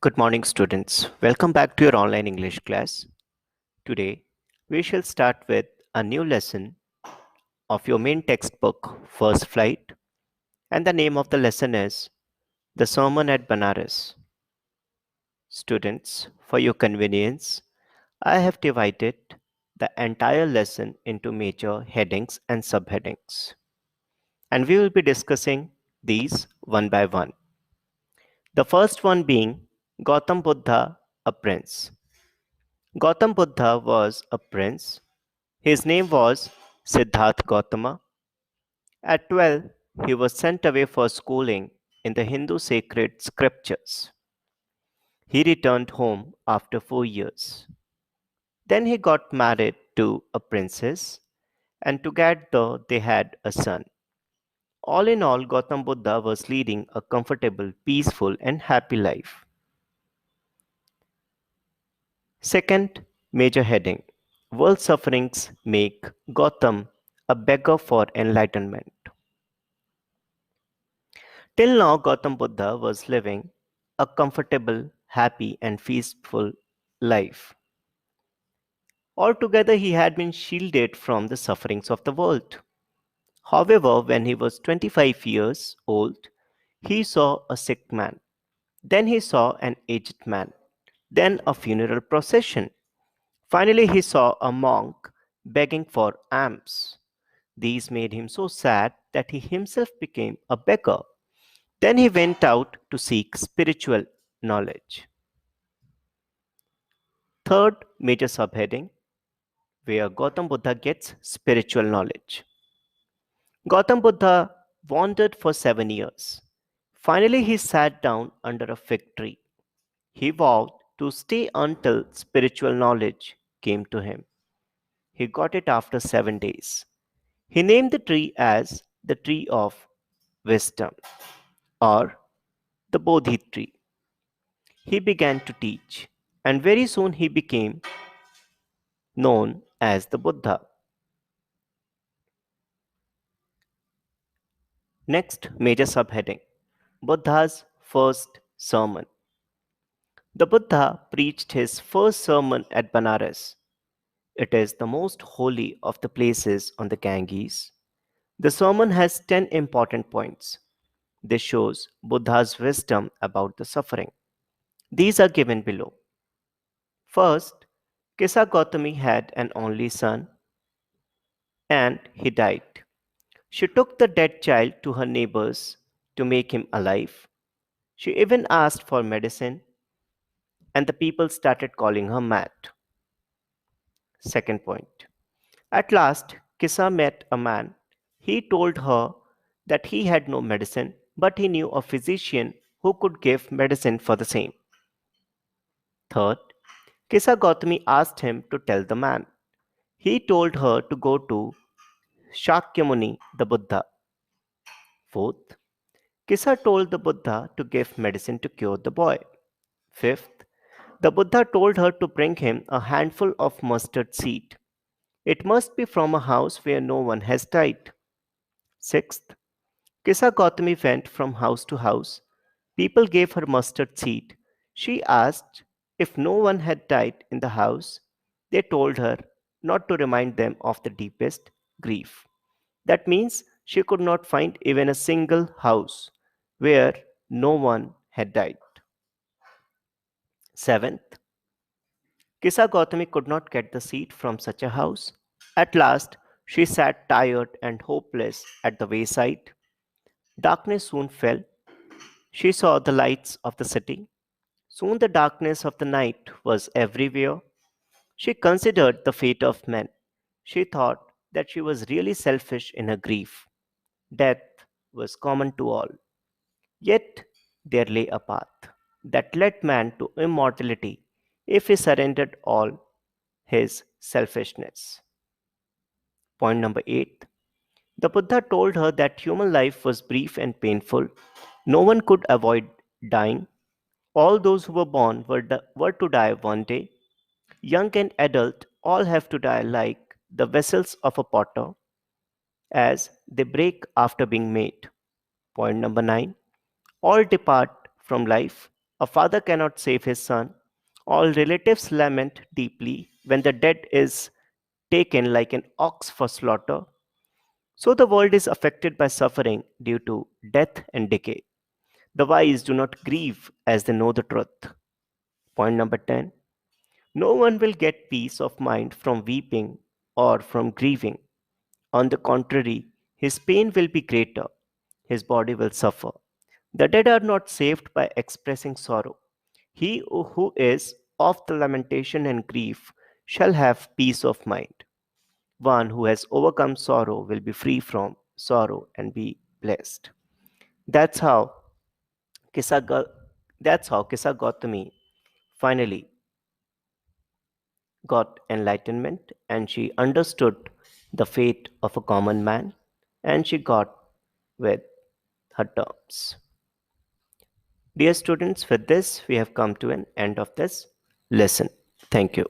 Good morning, students. Welcome back to your online English class. Today, we shall start with a new lesson of your main textbook, First Flight, and the name of the lesson is The Sermon at Benares. Students, for your convenience, I have divided the entire lesson into major headings and subheadings, and we will be discussing these one by one. The first one being Gautam Buddha, a prince. Gautam Buddha was a prince. His name was Siddharth Gautama. At 12, he was sent away for schooling in the Hindu sacred scriptures. He returned home after 4 years. Then he got married to a princess, and together they had a son. All in all, Gautam Buddha was leading a comfortable, peaceful, and happy life. Second major heading: World sufferings make Gautam a beggar for enlightenment. Till now, Gautam Buddha was living a comfortable, happy, and peaceful life. Altogether, he had been shielded from the sufferings of the world. However, when he was 25 years old, he saw a sick man. Then he saw an aged man. Then a funeral procession. Finally, he saw a monk begging for alms. These made him so sad that he himself became a beggar. Then he went out to seek spiritual knowledge. Third major subheading: where Gautam Buddha gets spiritual knowledge. Gautam Buddha wandered for 7 years. Finally, he sat down under a fig tree. He vowed to stay until spiritual knowledge came to him. He got it after 7 days. He named the tree as the tree of wisdom, or the Bodhi tree. He began to teach, and very soon he became known as the Buddha. Next major subheading: Buddha's first sermon. The Buddha preached his first sermon at Benares. It is the most holy of the places on the Ganges. The sermon has 10 important points. This shows Buddha's wisdom about the suffering. These are given below. First, Kisa Gautami had an only son and he died. She took the dead child to her neighbors to make him alive. She even asked for medicine, and the people started calling her mad. Second point: at last, Kisa met a man. He told her that he had no medicine, but he knew a physician who could give medicine for the same. Third, Kisa Gautami asked him to tell the man. He told her to go to Shakyamuni, the Buddha. Fourth, Kisa told the Buddha to give medicine to cure the boy. Fifth, the Buddha told her to bring him a handful of mustard seed. It must be from a house where no one has died. Sixth, Kisa Gautami went from house to house. People gave her mustard seed. She asked if no one had died in the house. They told her not to remind them of the deepest grief. That means she could not find even a single house where no one had died. Seventh, Kisa Gautami could not get the seed from such a house. At last, she sat tired and hopeless at the wayside. Darkness soon fell. She saw the lights of the city. Soon the darkness of the night was everywhere. She considered the fate of men. She thought that she was really selfish in her grief. Death was common to all. Yet there lay a path that led man to immortality if he surrendered all his selfishness. Point number 8. The Buddha told her that human life was brief and painful. No one could avoid dying. All those who were born were to die one day. Young and adult all have to die like the vessels of a potter as they break after being made. Point number 9. All depart from life. A father cannot save his son. All relatives lament deeply when the dead is taken like an ox for slaughter. So the world is affected by suffering due to death and decay. The wise do not grieve as they know the truth. Point number 10. No one will get peace of mind from weeping or from grieving. On the contrary, his pain will be greater, his body will suffer. The dead are not saved by expressing sorrow. He who is of the lamentation and grief shall have peace of mind. One who has overcome sorrow will be free from sorrow and be blessed. That's how Kisa, that's how Kisa Gautami finally got enlightenment and she understood the fate of a common man and she got with her terms. Dear students, with this, we have come to an end of this lesson. Thank you.